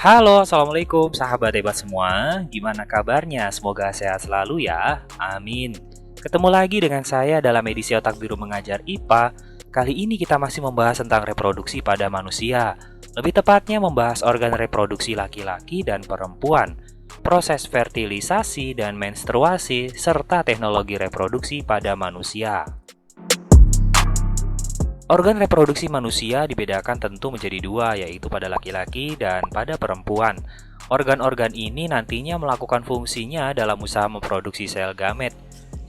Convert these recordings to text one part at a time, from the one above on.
Halo, Assalamualaikum sahabat hebat semua. Gimana kabarnya? Semoga sehat selalu ya. Amin. Ketemu lagi dengan saya dalam edisi Otak Biru Mengajar IPA. Kali ini kita masih membahas tentang reproduksi pada manusia. Lebih tepatnya membahas organ reproduksi laki-laki dan perempuan, proses fertilisasi dan menstruasi, serta teknologi reproduksi pada manusia. Organ reproduksi manusia dibedakan tentu menjadi dua, yaitu pada laki-laki dan pada perempuan. Organ-organ ini nantinya melakukan fungsinya dalam usaha memproduksi sel gamet,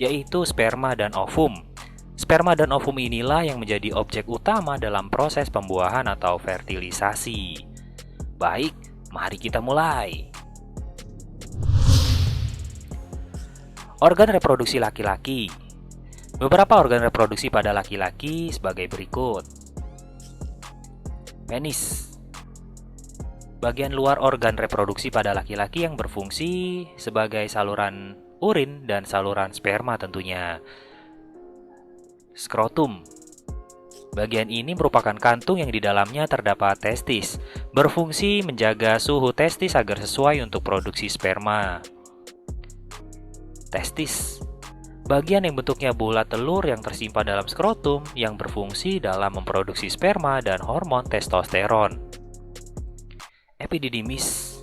yaitu sperma dan ovum. Sperma dan ovum inilah yang menjadi objek utama dalam proses pembuahan atau fertilisasi. Baik, mari kita mulai. Organ reproduksi laki-laki. Beberapa organ reproduksi pada laki-laki sebagai berikut. Penis. Bagian luar organ reproduksi pada laki-laki yang berfungsi sebagai saluran urin dan saluran sperma tentunya. Skrotum. Bagian ini merupakan kantung yang di dalamnya terdapat testis, berfungsi menjaga suhu testis agar sesuai untuk produksi sperma. Testis. Bagian yang bentuknya bulat telur yang tersimpan dalam skrotum yang berfungsi dalam memproduksi sperma dan hormon testosteron. Epididymis.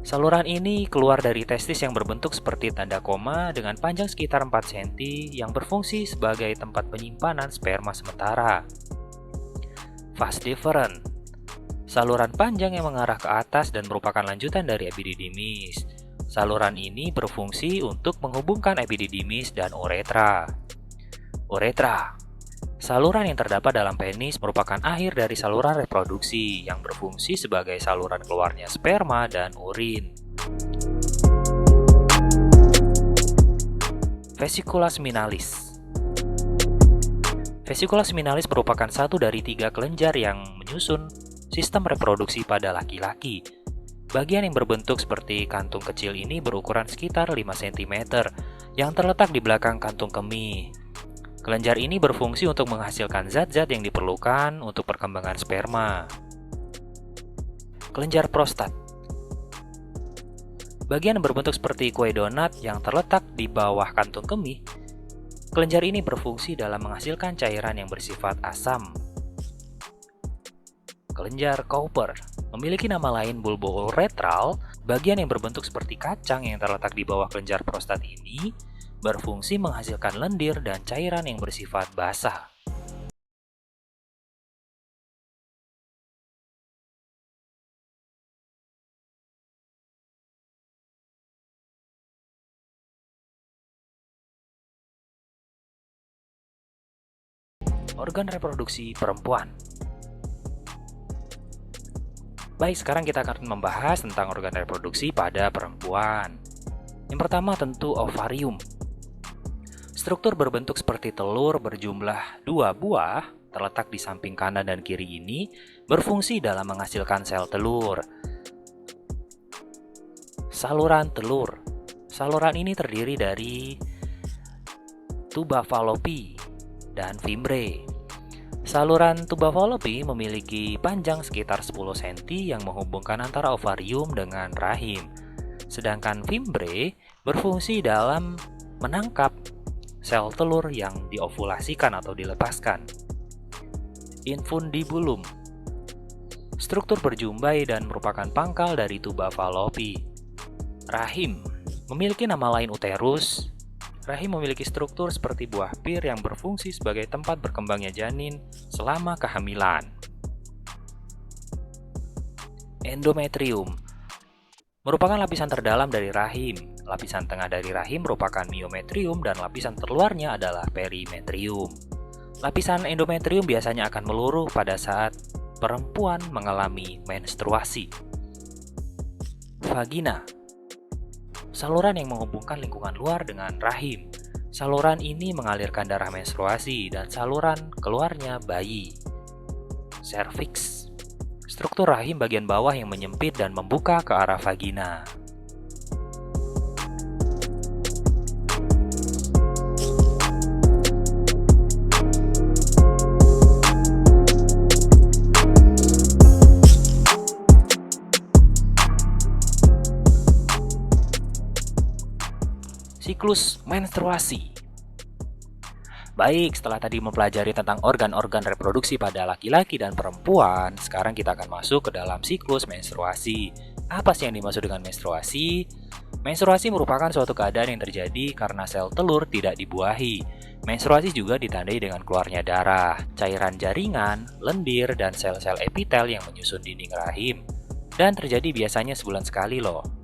Saluran ini keluar dari testis yang berbentuk seperti tanda koma dengan panjang sekitar 4 cm yang berfungsi sebagai tempat penyimpanan sperma sementara. Vas deferens. Saluran panjang yang mengarah ke atas dan merupakan lanjutan dari epididymis. Saluran ini berfungsi untuk menghubungkan epididymis dan uretra. Uretra. Saluran yang terdapat dalam penis merupakan akhir dari saluran reproduksi yang berfungsi sebagai saluran keluarnya sperma dan urin. Vesicula seminalis. Vesicula seminalis merupakan satu dari 3 kelenjar yang menyusun sistem reproduksi pada laki-laki. Bagian yang berbentuk seperti kantung kecil ini berukuran sekitar 5 cm yang terletak di belakang kantung kemih. Kelenjar ini berfungsi untuk menghasilkan zat-zat yang diperlukan untuk perkembangan sperma. Kelenjar prostat. Bagian yang berbentuk seperti kue donat yang terletak di bawah kantung kemih. Kelenjar ini berfungsi dalam menghasilkan cairan yang bersifat asam. Kelenjar Cowper memiliki nama lain bulbouretral. Bagian yang berbentuk seperti kacang yang terletak di bawah kelenjar prostat ini berfungsi menghasilkan lendir dan cairan yang bersifat basah. Organ reproduksi perempuan. Baik, sekarang kita akan membahas tentang organ reproduksi pada perempuan. Yang pertama tentu ovarium. Struktur berbentuk seperti telur berjumlah 2 buah terletak di samping kanan dan kiri ini berfungsi dalam menghasilkan sel telur. Saluran telur. Saluran ini terdiri dari tuba Fallopi dan fimbre. Saluran tuba Fallopi memiliki panjang sekitar 10 cm yang menghubungkan antara ovarium dengan rahim. Sedangkan fimbre berfungsi dalam menangkap sel telur yang diovulasikan atau dilepaskan. Infundibulum. Struktur berjumbai dan merupakan pangkal dari tuba Fallopi. Rahim memiliki nama lain uterus. Rahim memiliki struktur seperti buah pir yang berfungsi sebagai tempat berkembangnya janin selama kehamilan. Endometrium merupakan lapisan terdalam dari rahim. Lapisan tengah dari rahim merupakan myometrium dan lapisan terluarnya adalah perimetrium. Lapisan endometrium biasanya akan meluruh pada saat perempuan mengalami menstruasi. Vagina. Saluran yang menghubungkan lingkungan luar dengan rahim. Saluran ini mengalirkan darah menstruasi dan saluran keluarnya bayi. Cervix. Struktur rahim bagian bawah yang menyempit dan membuka ke arah vagina. siklus menstruasi. Baik, setelah tadi mempelajari tentang organ-organ reproduksi pada laki-laki dan perempuan, sekarang kita akan masuk ke dalam siklus menstruasi. Apa sih yang dimaksud dengan menstruasi? Menstruasi merupakan suatu keadaan yang terjadi karena sel telur tidak dibuahi. Menstruasi juga ditandai dengan keluarnya darah, cairan jaringan, lendir, dan sel-sel epitel yang menyusun dinding rahim. Dan terjadi biasanya sebulan sekali loh.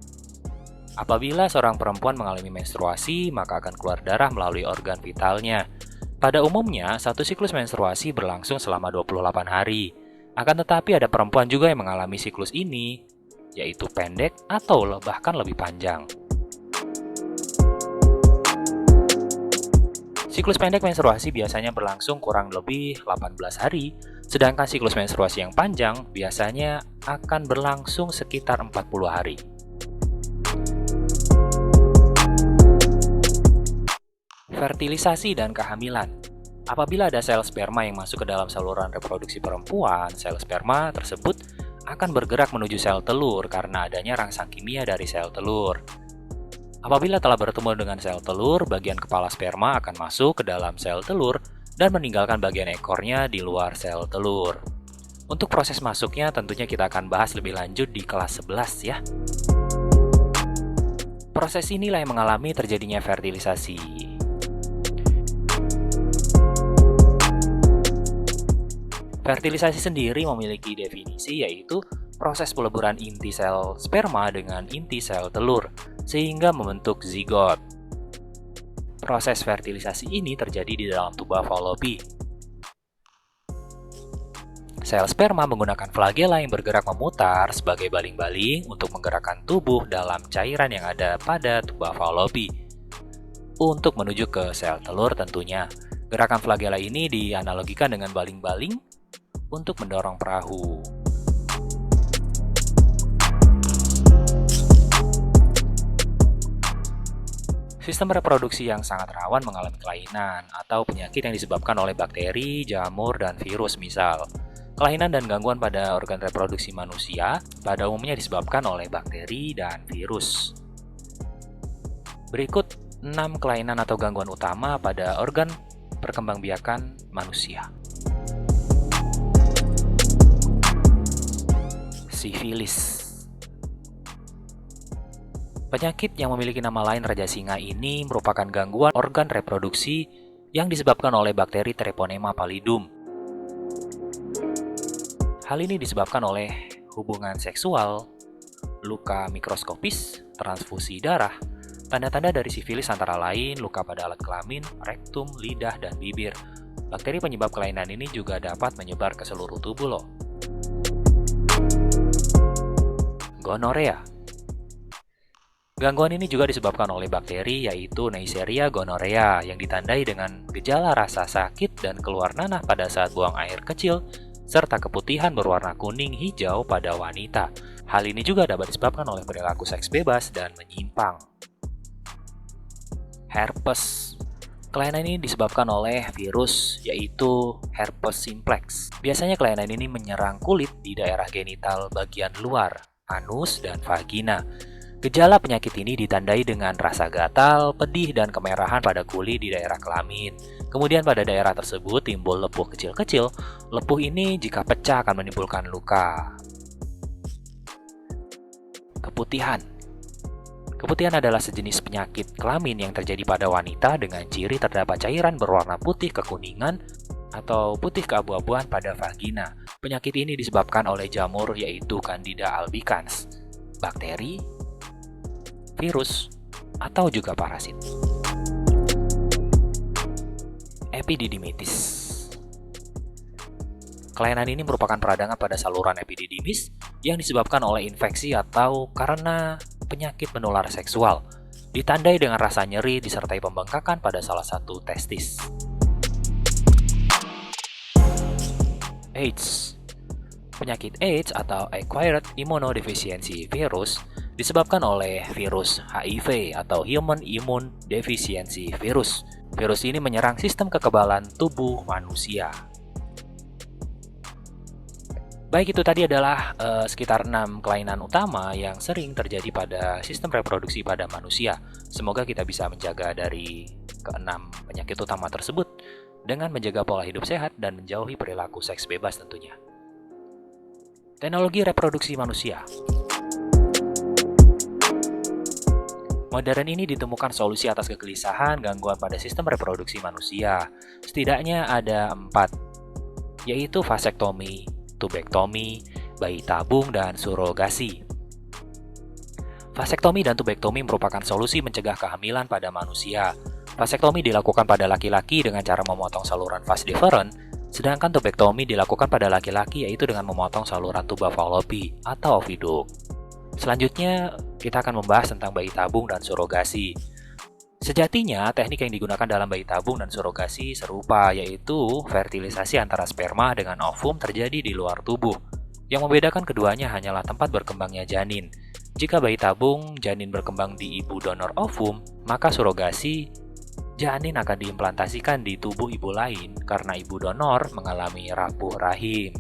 Apabila seorang perempuan mengalami menstruasi, maka akan keluar darah melalui organ vitalnya. Pada umumnya, satu siklus menstruasi berlangsung selama 28 hari. Akan tetapi ada perempuan juga yang mengalami siklus ini, yaitu pendek atau bahkan lebih panjang. Siklus pendek menstruasi biasanya berlangsung kurang lebih 18 hari, sedangkan siklus menstruasi yang panjang biasanya akan berlangsung sekitar 40 hari. Fertilisasi dan kehamilan. Apabila ada sel sperma yang masuk ke dalam saluran reproduksi perempuan, sel sperma tersebut akan bergerak menuju sel telur karena adanya rangsang kimia dari sel telur. Apabila telah bertemu dengan sel telur, bagian kepala sperma akan masuk ke dalam sel telur dan meninggalkan bagian ekornya di luar sel telur. Untuk proses masuknya tentunya kita akan bahas lebih lanjut di kelas 11 ya. Proses inilah yang mengalami terjadinya fertilisasi. Fertilisasi sendiri memiliki definisi yaitu proses peleburan inti sel sperma dengan inti sel telur, sehingga membentuk zigot. Proses fertilisasi ini terjadi di dalam tuba Fallopi. Sel sperma menggunakan flagela yang bergerak memutar sebagai baling-baling untuk menggerakkan tubuh dalam cairan yang ada pada tuba Fallopi. Untuk menuju ke sel telur tentunya, gerakan flagela ini dianalogikan dengan baling-baling untuk mendorong perahu. Sistem reproduksi yang sangat rawan mengalami kelainan atau penyakit yang disebabkan oleh bakteri, jamur, dan virus misal. Kelainan dan gangguan pada organ reproduksi manusia pada umumnya disebabkan oleh bakteri dan virus. Berikut 6 kelainan atau gangguan utama pada organ perkembangbiakan manusia. Sifilis. Penyakit yang memiliki nama lain Raja Singa ini merupakan gangguan organ reproduksi yang disebabkan oleh bakteri Treponema pallidum. Hal ini disebabkan oleh hubungan seksual, luka mikroskopis, transfusi darah. Tanda-tanda dari sifilis antara lain luka pada alat kelamin, rektum, lidah, dan bibir. Bakteri penyebab kelainan ini juga dapat menyebar ke seluruh tubuh loh. Gonorea. Gangguan ini juga disebabkan oleh bakteri yaitu Neisseria gonorrhea yang ditandai dengan gejala rasa sakit dan keluar nanah pada saat buang air kecil serta keputihan berwarna kuning hijau pada wanita. Hal ini juga dapat disebabkan oleh perilaku seks bebas dan menyimpang. Herpes. Kelainan ini disebabkan oleh virus yaitu herpes simplex. Biasanya kelainan ini menyerang kulit di daerah genital bagian luar, anus, dan vagina. Gejala penyakit ini ditandai dengan rasa gatal, pedih, dan kemerahan pada kulit di daerah kelamin. Kemudian pada daerah tersebut timbul lepuh kecil-kecil. Lepuh ini jika pecah akan menimbulkan luka. Keputihan. Keputihan adalah sejenis penyakit kelamin yang terjadi pada wanita dengan ciri terdapat cairan berwarna putih kekuningan atau putih keabu-abuan pada vagina. Penyakit ini disebabkan oleh jamur yaitu Candida albicans, bakteri, virus, atau juga parasit. Epididymitis. Kelainan ini merupakan peradangan pada saluran epididymis yang disebabkan oleh infeksi atau karena penyakit menular seksual. Ditandai dengan rasa nyeri disertai pembengkakan pada salah satu testis. AIDS. Penyakit AIDS atau Acquired Immunodeficiency Virus disebabkan oleh virus HIV atau Human Immune Deficiency Virus. Virus ini menyerang sistem kekebalan tubuh manusia. Baik, itu tadi adalah sekitar 6 kelainan utama yang sering terjadi pada sistem reproduksi pada manusia. Semoga kita bisa menjaga dari keenam penyakit utama tersebut dengan menjaga pola hidup sehat dan menjauhi perilaku seks bebas tentunya. Teknologi reproduksi manusia. Modern ini ditemukan solusi atas kegelisahan gangguan pada sistem reproduksi manusia. Setidaknya ada 4, yaitu vasektomi, tubektomi, bayi tabung, dan surogasi. Vasektomi dan tubektomi merupakan solusi mencegah kehamilan pada manusia. Vasektomi dilakukan pada laki-laki dengan cara memotong saluran vas deferens, sedangkan tubektomi dilakukan pada laki-laki yaitu dengan memotong saluran tuba Fallopi atau oviduk. Selanjutnya, kita akan membahas tentang bayi tabung dan surogasi. Sejatinya, teknik yang digunakan dalam bayi tabung dan surogasi serupa, yaitu fertilisasi antara sperma dengan ovum terjadi di luar tubuh. Yang membedakan keduanya hanyalah tempat berkembangnya janin. Jika bayi tabung, janin berkembang di ibu donor ovum, maka surogasi, janin akan diimplantasikan di tubuh ibu lain karena ibu donor mengalami rapuh rahim.